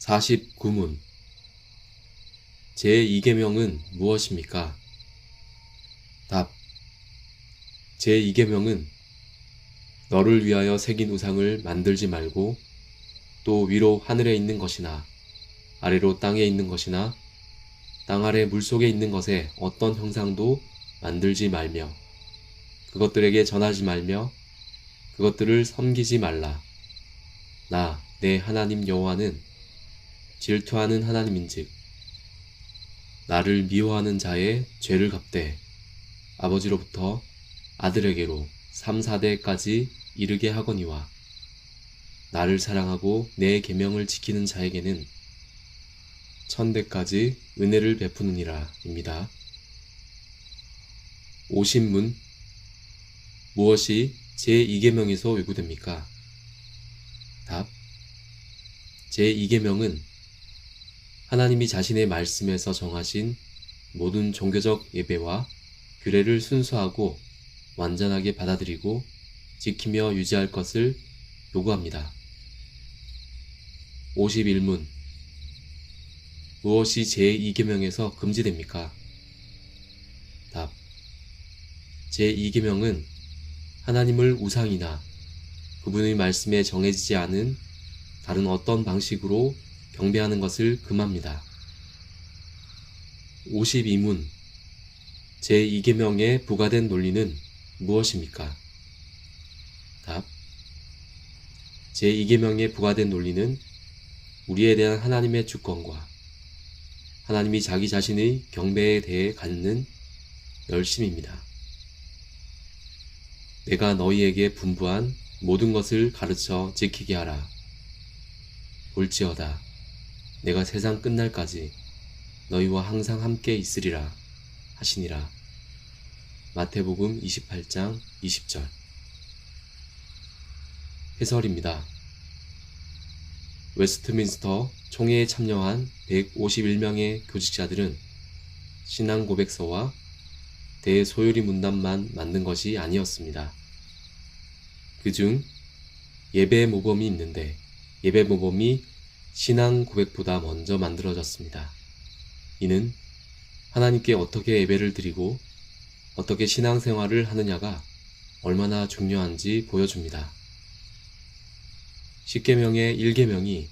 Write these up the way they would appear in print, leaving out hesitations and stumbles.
49문 제2계명은 무엇입니까? 답. 제2계명은 너를 위하여 새긴 우상을 만들지 말고 또 위로 하늘에 있는 것이나 아래로 땅에 있는 것이나 땅 아래 물속에 있는 것에 어떤 형상도 만들지 말며 그것들에게 전하지 말며 그것들을 섬기지 말라. 나, 내 하나님 여호와는 질투하는 하나님인즉 나를 미워하는 자의 죄를 갚되 아버지로부터 아들에게로 3, 4대까지 이르게 하거니와 나를 사랑하고 내 계명을 지키는 자에게는 1000대까지 은혜를 베푸느니라 입니다. 오신문 무엇이 제2계명에서 요구됩니까? 답. 제2계명은 하나님이 자신의 말씀에서 정하신 모든 종교적 예배와 규례를 순수하고 완전하게 받아들이고 지키며 유지할 것을 요구합니다. 51문 무엇이 제2계명에서 금지됩니까? 답. 제2계명은 하나님을 우상이나 그분의 말씀에 정해지지 않은 다른 어떤 방식으로 경배하는 것을 금합니다. 52문 제2계명에 부과된 논리는 무엇입니까? 답. 제2계명에 부과된 논리는 우리에 대한 하나님의 주권과 하나님이 자기 자신의 경배에 대해 갖는 열심입니다. 내가 너희에게 분부한 모든 것을 가르쳐 지키게 하라. 볼지어다 내가 세상 끝날까지 너희와 항상 함께 있으리라 하시니라. 마태복음 28장 20절. 해설입니다. 웨스트민스터 총회에 참여한 151명의 교직자들은 신앙 고백서와 대소요리 문답만 만든 것이 아니었습니다. 그중 예배 모범이 있는데 예배 모범이 신앙 고백보다 먼저 만들어졌습니다. 이는 하나님께 어떻게 예배를 드리고 어떻게 신앙생활을 하느냐가 얼마나 중요한지 보여줍니다. 10계명의 1계명이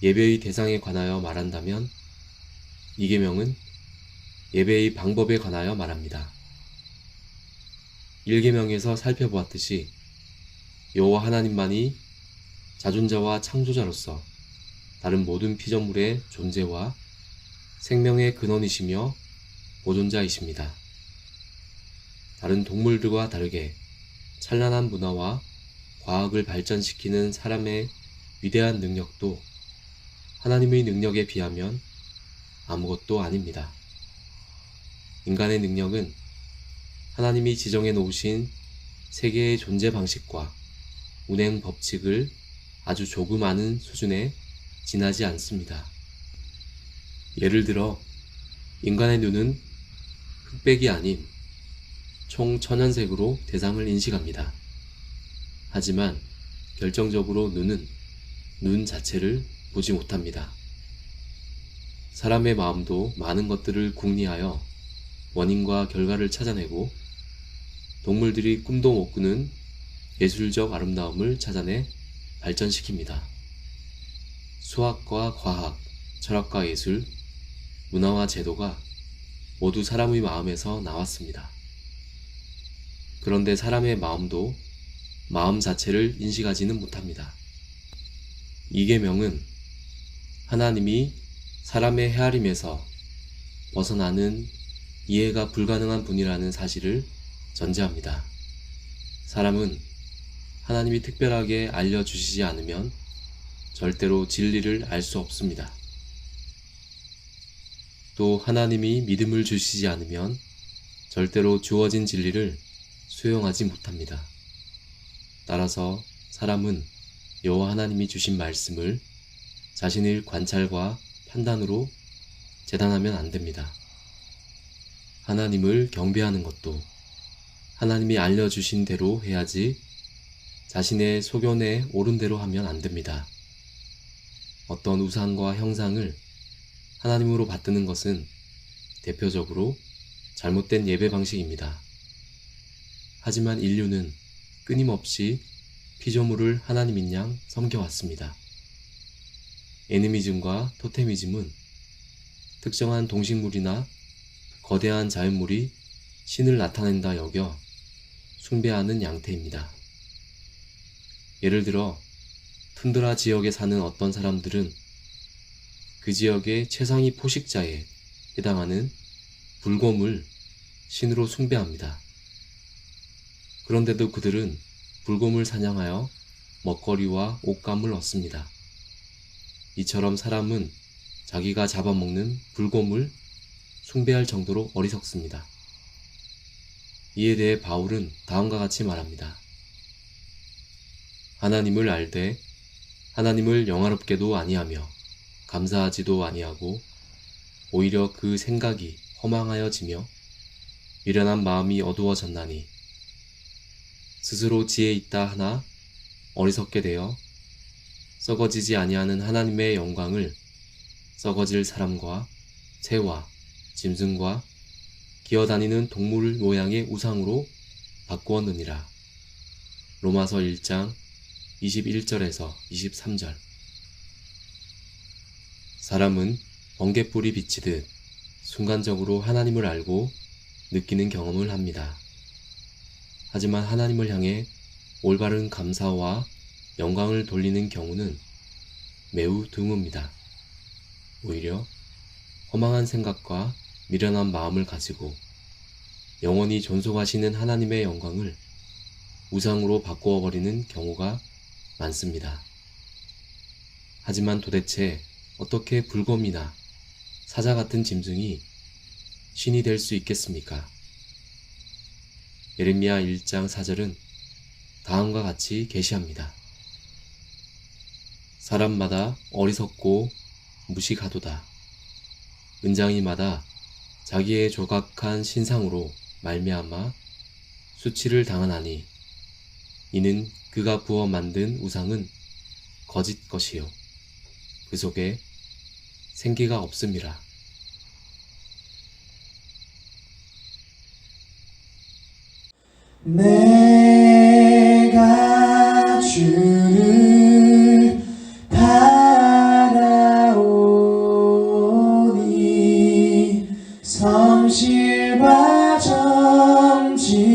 예배의 대상에 관하여 말한다면 2계명은 예배의 방법에 관하여 말합니다. 1계명에서 살펴보았듯이 여호와 하나님만이 자존자와 창조자로서 다른 모든 피조물의 존재와 생명의 근원이시며 보존자이십니다. 다른 동물들과 다르게 찬란한 문화와 과학을 발전시키는 사람의 위대한 능력도 하나님의 능력에 비하면 아무것도 아닙니다. 인간의 능력은 하나님이 지정해 놓으신 세계의 존재 방식과 운행 법칙을 아주 조금 아는 수준에 지나지 않습니다. 예를 들어 인간의 눈은 흑백이 아닌 총 천연색으로 대상을 인식합니다. 하지만 결정적으로 눈은 눈 자체를 보지 못합니다. 사람의 마음도 많은 것들을 궁리하여 원인과 결과를 찾아내고 동물들이 꿈도 못 꾸는 예술적 아름다움을 찾아내 발전시킵니다. 수학과 과학, 철학과 예술, 문화와 제도가 모두 사람의 마음에서 나왔습니다. 그런데 사람의 마음도 마음 자체를 인식하지는 못합니다. 2계명은 하나님이 사람의 헤아림에서 벗어나는 이해가 불가능한 분이라는 사실을 전제합니다. 사람은 하나님이 특별하게 알려주시지 않으면 절대로 진리를 알 수 없습니다. 또 하나님이 믿음을 주시지 않으면 절대로 주어진 진리를 수용하지 못합니다. 따라서 사람은 여호와 하나님이 주신 말씀을 자신의 관찰과 판단으로 재단하면 안 됩니다. 하나님을 경배하는 것도 하나님이 알려주신 대로 해야지 자신의 소견에 옳은 대로 하면 안 됩니다. 어떤 우상과 형상을 하나님으로 받드는 것은 대표적으로 잘못된 예배 방식입니다. 하지만 인류는 끊임없이 피조물을 하나님인 양 섬겨왔습니다. 애니미즘과 토테미즘은 특정한 동식물이나 거대한 자연물이 신을 나타낸다 여겨 숭배하는 양태입니다. 예를 들어 툰드라 지역에 사는 어떤 사람들은 그 지역의 최상위 포식자에 해당하는 불곰을 신으로 숭배합니다. 그런데도 그들은 불곰을 사냥하여 먹거리와 옷감을 얻습니다. 이처럼 사람은 자기가 잡아먹는 불곰을 숭배할 정도로 어리석습니다. 이에 대해 바울은 다음과 같이 말합니다. 하나님을 알되 하나님을 영화롭게도 아니하며 감사하지도 아니하고 오히려 그 생각이 허망하여지며 미련한 마음이 어두워졌나니 스스로 지혜 있다 하나 어리석게 되어 썩어지지 아니하는 하나님의 영광을 썩어질 사람과 새와 짐승과 기어다니는 동물 모양의 우상으로 바꾸었느니라. 로마서 1장 21절에서 23절. 사람은 번갯불이 비치듯 순간적으로 하나님을 알고 느끼는 경험을 합니다. 하지만 하나님을 향해 올바른 감사와 영광을 돌리는 경우는 매우 드뭅니다. 오히려 허망한 생각과 미련한 마음을 가지고 영원히 존속하시는 하나님의 영광을 우상으로 바꾸어 버리는 경우가 많습니다. 하지만 도대체 어떻게 불곰이나 사자 같은 짐승이 신이 될 수 있겠습니까? 예레미야 1장 4절은 다음과 같이 계시합니다. 사람마다 어리석고 무식하도다. 은장이마다 자기의 조각한 신상으로 말미암아 수치를 당하나니 이는 그가 부어 만든 우상은 거짓 것이요 그 속에 생기가 없음이라. 내가 주를 바라오니 성실과 정직으로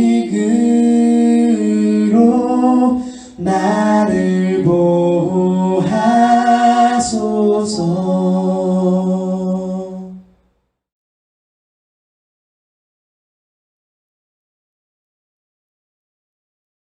나를 보호하소서.